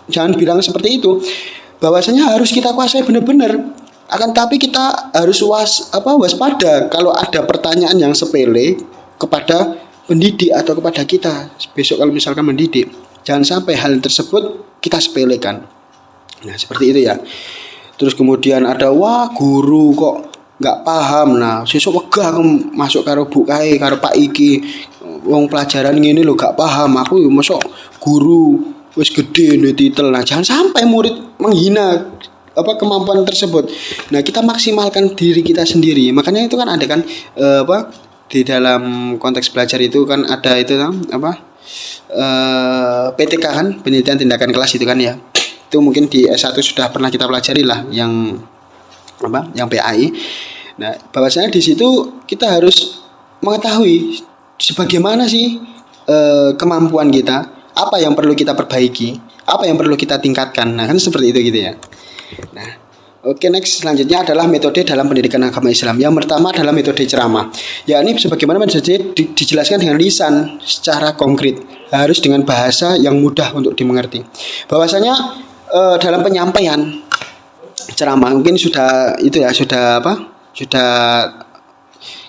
Jangan bilang seperti itu. Bahwasanya harus kita kuasai benar-benar. Akan tapi kita harus waspada kalau ada pertanyaan yang sepele kepada pendidik atau kepada kita besok kalau misalkan mendidik. Jangan sampai hal tersebut kita sepelekan. Nah, seperti itu ya. Terus kemudian ada guru kok nggak paham. Nah, sesuk wegah aku masuk karo Bu kae karo Pak iki. Wong pelajaran ngene lho gak paham. Aku yo mosok guru wis gede ndek titel. Nah, jangan sampai murid menghina kemampuan tersebut. Nah, kita maksimalkan diri kita sendiri. Makanya itu kan ada kan di dalam konteks belajar itu kan ada itu PTK kan, penelitian tindakan kelas itu kan ya. Itu mungkin di S1 sudah pernah kita pelajari lah yang PAI. Nah, bahwasanya di situ kita harus mengetahui sebagaimana sih kemampuan kita, apa yang perlu kita perbaiki, apa yang perlu kita tingkatkan. Nah, kan seperti itu gitu ya. Nah, oke, next selanjutnya adalah metode dalam pendidikan agama Islam. Yang pertama adalah metode ceramah. Ya, ini sebagaimana dijelaskan dengan lisan secara konkret, harus dengan bahasa yang mudah untuk dimengerti. Bahwasanya dalam penyampaian ceramah mungkin sudah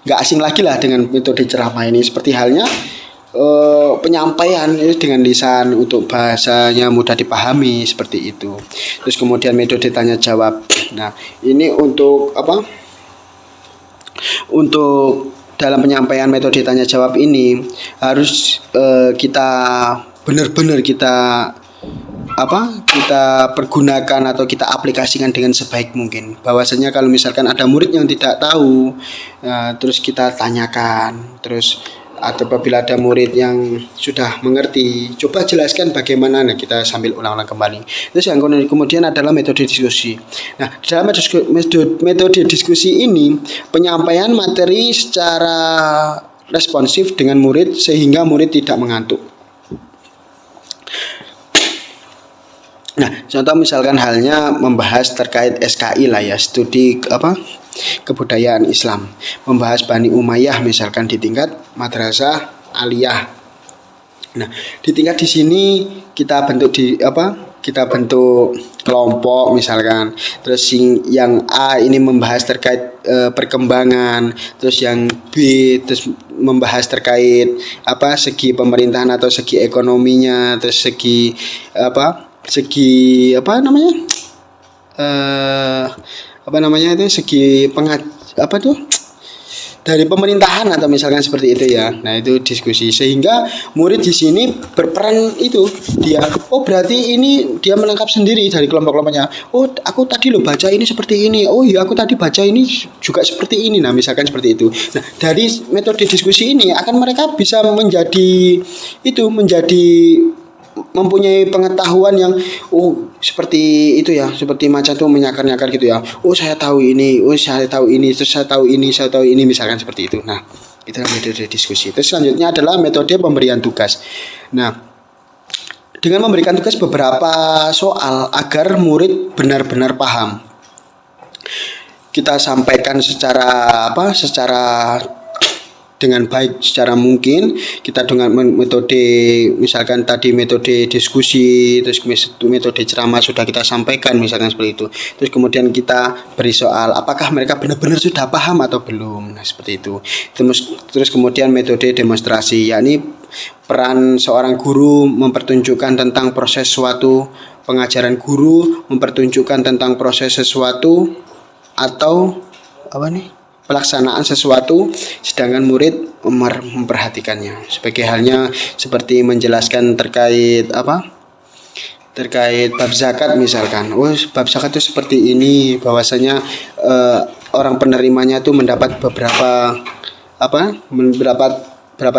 nggak asing lagi lah dengan metode ceramah ini, seperti halnya penyampaian ini dengan lisan untuk bahasanya mudah dipahami seperti itu. Terus kemudian metode tanya jawab. Nah, ini untuk untuk dalam penyampaian metode tanya jawab ini harus kita benar-benar kita pergunakan atau kita aplikasikan dengan sebaik mungkin. Bahwasanya kalau misalkan ada murid yang tidak tahu, terus kita tanyakan, terus atau apabila ada murid yang sudah mengerti, coba jelaskan bagaimana. Nah, kita sambil ulang-ulang kembali. Terus yang kemudian adalah metode diskusi. Nah, dalam metode diskusi ini penyampaian materi secara responsif dengan murid sehingga murid tidak mengantuk. Nah, contoh misalkan halnya membahas terkait SKI lah ya, studi kebudayaan Islam, membahas Bani Umayyah misalkan di tingkat madrasah aliyah. Nah, di tingkat di sini kita bentuk kelompok misalkan. Terus yang A ini membahas terkait perkembangan, terus yang B terus membahas terkait segi pemerintahan atau segi ekonominya, terus segi segi dari pemerintahan atau misalkan seperti itu ya. Nah, itu diskusi sehingga murid di sini berperan itu berarti ini dia menangkap sendiri dari kelompok-kelompoknya. Oh, aku tadi baca ini seperti ini. Oh iya, aku tadi baca ini juga seperti ini. Nah, misalkan seperti itu. Nah, dari metode diskusi ini akan mereka bisa menjadi mempunyai pengetahuan yang seperti itu ya, seperti macan tuh menyakar-nyakar gitu ya. Saya tahu ini, saya tahu ini, terus saya tahu ini misalkan seperti itu. Nah, itu metode diskusi. Terus selanjutnya adalah metode pemberian tugas. Nah, dengan memberikan tugas beberapa soal agar murid benar-benar paham, kita sampaikan secara dengan baik secara mungkin. Kita dengan metode misalkan tadi metode diskusi, terus metode ceramah sudah kita sampaikan misalkan seperti itu. Terus kemudian kita beri soal, apakah mereka benar-benar sudah paham atau belum. Nah, seperti itu. Terus kemudian metode demonstrasi, yakni peran seorang guru mempertunjukkan tentang proses suatu pengajaran, guru mempertunjukkan tentang proses sesuatu atau pelaksanaan sesuatu, sedangkan murid memperhatikannya. Sebagai halnya seperti menjelaskan terkait bab zakat misalkan. Bab zakat itu seperti ini, bahwasanya orang penerimanya itu mendapat berapa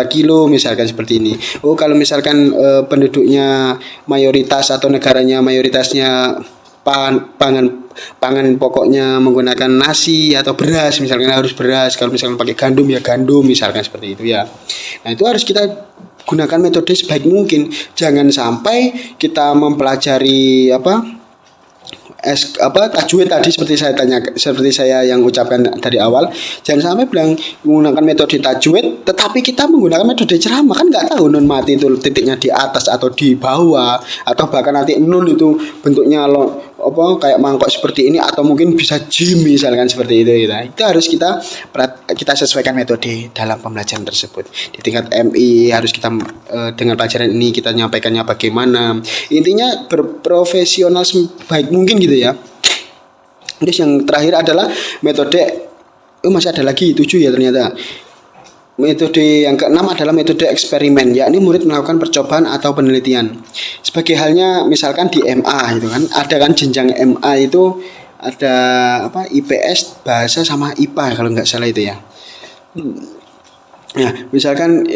kilo misalkan seperti ini. Kalau misalkan penduduknya mayoritas atau negaranya mayoritasnya pangan pokoknya menggunakan nasi atau beras, misalkan harus beras. Kalau misalkan pakai gandum ya gandum misalkan seperti itu ya. Nah, itu harus kita gunakan metode sebaik mungkin. Jangan sampai kita mempelajari tajwid tadi seperti saya yang ucapkan dari awal, jangan sampai bilang menggunakan metode tajwid tetapi kita menggunakan metode ceramah, kan nggak tahu nun mati itu titiknya di atas atau di bawah, atau bahkan nanti nun itu bentuknya kayak mangkok seperti ini, atau mungkin bisa jim misalkan seperti itu gitu. Itu harus kita sesuaikan metode dalam pembelajaran tersebut. Di tingkat MI harus kita dengan pelajaran ini kita nyampaikannya bagaimana, intinya berprofesional sebaik mungkin gitu ya. Terus yang terakhir adalah metode masih ada lagi 7 ya ternyata. Metode yang keenam adalah metode eksperimen, yakni murid melakukan percobaan atau penelitian. Sebagai halnya misalkan di MA itu kan, ada kan jenjang MA itu ada IPS, bahasa sama IPA kalau nggak salah itu ya. Nah, misalkan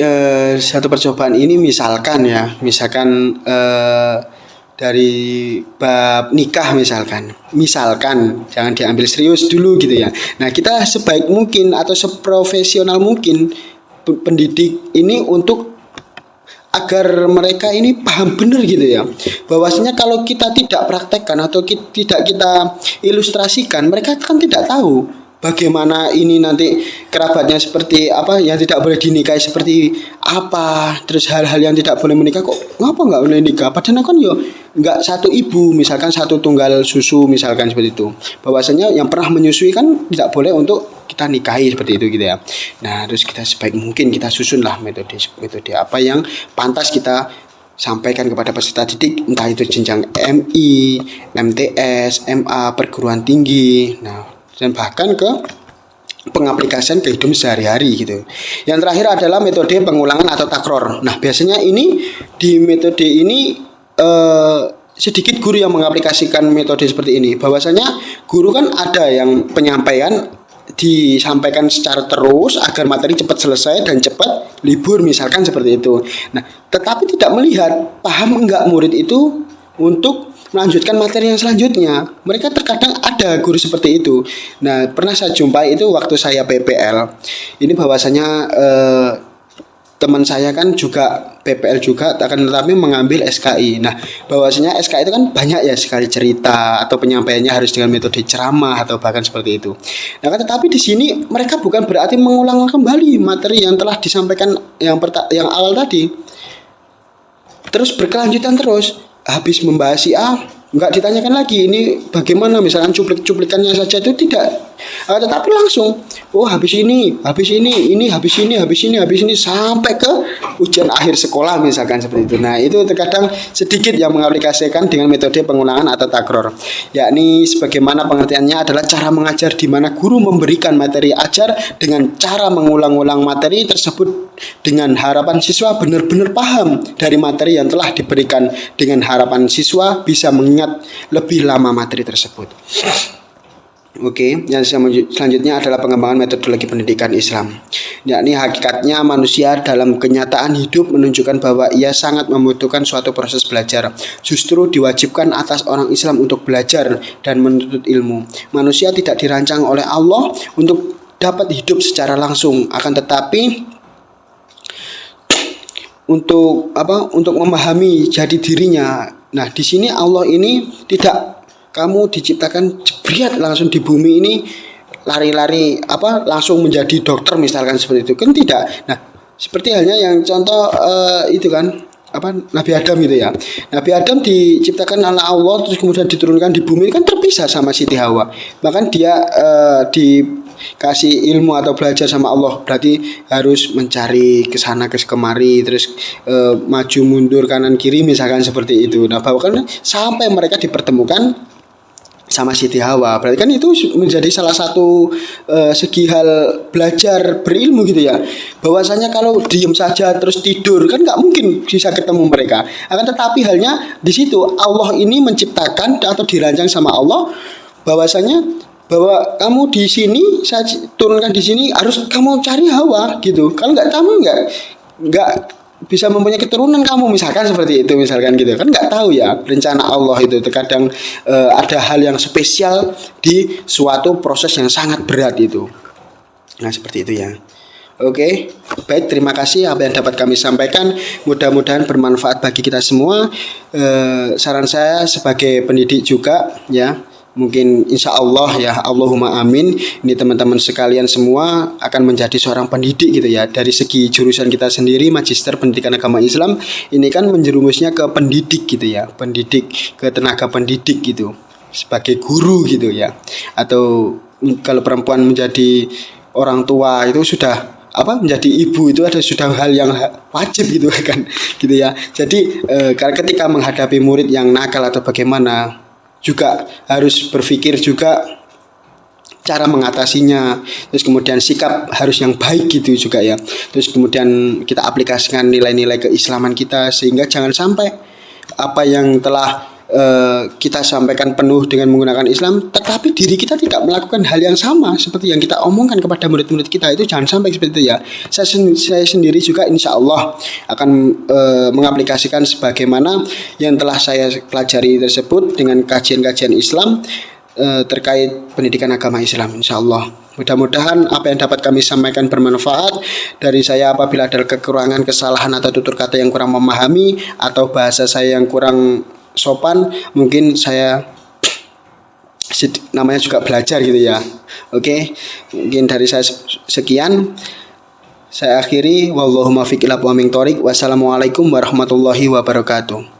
satu percobaan ini misalkan dari bab nikah misalkan jangan diambil serius dulu gitu ya. Nah, kita sebaik mungkin atau seprofesional mungkin pendidik ini untuk agar mereka ini paham benar gitu ya, bahwasanya kalau kita tidak praktekkan atau tidak kita ilustrasikan, mereka kan tidak tahu bagaimana ini nanti kerabatnya seperti apa, yang tidak boleh dinikahi seperti apa, terus hal-hal yang tidak boleh menikah kok ngapa nggak boleh nikah, padahal kan yo nggak satu ibu, misalkan satu tunggal susu misalkan seperti itu, bahwasanya yang pernah menyusui kan tidak boleh untuk kita nikahi seperti itu gitu ya. Nah, terus kita sebaik mungkin kita susunlah metode apa yang pantas kita sampaikan kepada peserta didik, entah itu jenjang MI, MTS, MA, perguruan tinggi, nah dan bahkan ke pengaplikasian kehidupan sehari-hari gitu. Yang terakhir adalah metode pengulangan atau takror. Nah, biasanya ini di metode ini sedikit guru yang mengaplikasikan metode seperti ini. Bahwasanya guru kan ada yang penyampaian disampaikan secara terus agar materi cepat selesai dan cepat libur misalkan seperti itu. Nah, tetapi tidak melihat paham enggak murid itu untuk melanjutkan materi yang selanjutnya. Mereka terkadang ada guru seperti itu. Nah, pernah saya jumpai itu waktu saya PPL. Ini bahwasanya teman saya kan juga PPL juga, akan tetapi mengambil SKI. Nah, bahwasanya SKI itu kan banyak ya sekali cerita atau penyampaiannya harus dengan metode ceramah atau bahkan seperti itu. Nah, tetapi di sini mereka bukan berarti mengulang kembali materi yang telah disampaikan yang awal tadi. Terus berkelanjutan terus. Habis membahas nggak ditanyakan lagi ini bagaimana, misalkan cuplikannya saja itu tidak, tetapi langsung habis ini sampai ke ujian akhir sekolah misalkan seperti itu. Nah, itu terkadang sedikit yang mengaplikasikan dengan metode pengulangan atau takror, yakni sebagaimana pengertiannya adalah cara mengajar di mana guru memberikan materi ajar dengan cara mengulang-ulang materi tersebut dengan harapan siswa benar-benar paham dari materi yang telah diberikan, dengan harapan siswa bisa mengingat lebih lama materi tersebut. Oke, yang selanjutnya adalah pengembangan metodologi pendidikan Islam, yakni hakikatnya manusia dalam kenyataan hidup menunjukkan bahwa ia sangat membutuhkan suatu proses belajar. Justru diwajibkan atas orang Islam untuk belajar dan menuntut ilmu. Manusia tidak dirancang oleh Allah untuk dapat hidup secara langsung, akan tetapi untuk memahami jati dirinya. Nah, di sini Allah ini tidak kamu diciptakan jebriat langsung di bumi ini lari-lari langsung menjadi dokter misalkan seperti itu, kan tidak. Nah, seperti halnya yang contoh itu kan Nabi Adam gitu ya. Nabi Adam diciptakan oleh Allah terus kemudian diturunkan di bumi, kan terpisah sama Siti Hawa. Bahkan dia dikasih ilmu atau belajar sama Allah, berarti harus mencari ke sana ke kemari, terus maju mundur kanan kiri misalkan seperti itu. Nah, bahkan sampai mereka dipertemukan sama Siti Hawa, berarti kan itu menjadi salah satu segi hal belajar berilmu gitu ya, bahwasanya kalau diem saja terus tidur kan nggak mungkin bisa ketemu mereka. Akan tetapi halnya di situ Allah ini menciptakan atau dirancang sama Allah bahwasanya bahwa kamu di sini, saya turunkan di sini, harus kamu cari Hawa gitu. Kalau nggak, kamu nggak bisa mempunyai keturunan kamu misalkan seperti itu, misalkan gitu kan, nggak tahu ya rencana Allah itu. Terkadang ada hal yang spesial di suatu proses yang sangat berat itu. Nah, seperti itu ya. Oke, baik, terima kasih apa yang dapat kami sampaikan. Mudah-mudahan bermanfaat bagi kita semua. Saran saya sebagai pendidik juga ya, mungkin insya Allah ya, Allahumma amin, ini teman-teman sekalian semua akan menjadi seorang pendidik gitu ya. Dari segi jurusan kita sendiri, Magister Pendidikan Agama Islam, ini kan menjerumusnya ke pendidik gitu ya, pendidik, ke tenaga pendidik gitu, sebagai guru gitu ya. Atau kalau perempuan menjadi orang tua itu sudah menjadi ibu itu ada sudah hal yang wajib gitu kan gitu ya. Jadi ketika menghadapi murid yang nakal atau bagaimana, juga harus berpikir juga cara mengatasinya, terus kemudian sikap harus yang baik gitu juga ya. Terus kemudian kita aplikasikan nilai-nilai keislaman kita, sehingga jangan sampai apa yang telah kita sampaikan penuh dengan menggunakan Islam, tetapi diri kita tidak melakukan hal yang sama seperti yang kita omongkan kepada murid-murid kita. Itu jangan sampai seperti itu ya. Saya sendiri juga insya Allah akan mengaplikasikan sebagaimana yang telah saya pelajari tersebut dengan kajian-kajian Islam terkait pendidikan agama Islam, insya Allah. Mudah-mudahan apa yang dapat kami sampaikan bermanfaat. Dari saya apabila ada kekurangan, kesalahan atau tutur kata yang kurang memahami atau bahasa saya yang kurang sopan, mungkin saya namanya juga belajar gitu ya. Oke, mungkin dari saya sekian. Saya akhiri, wallahu muwaffiq ila aqwamit thoriq. Wassalamualaikum warahmatullahi wabarakatuh.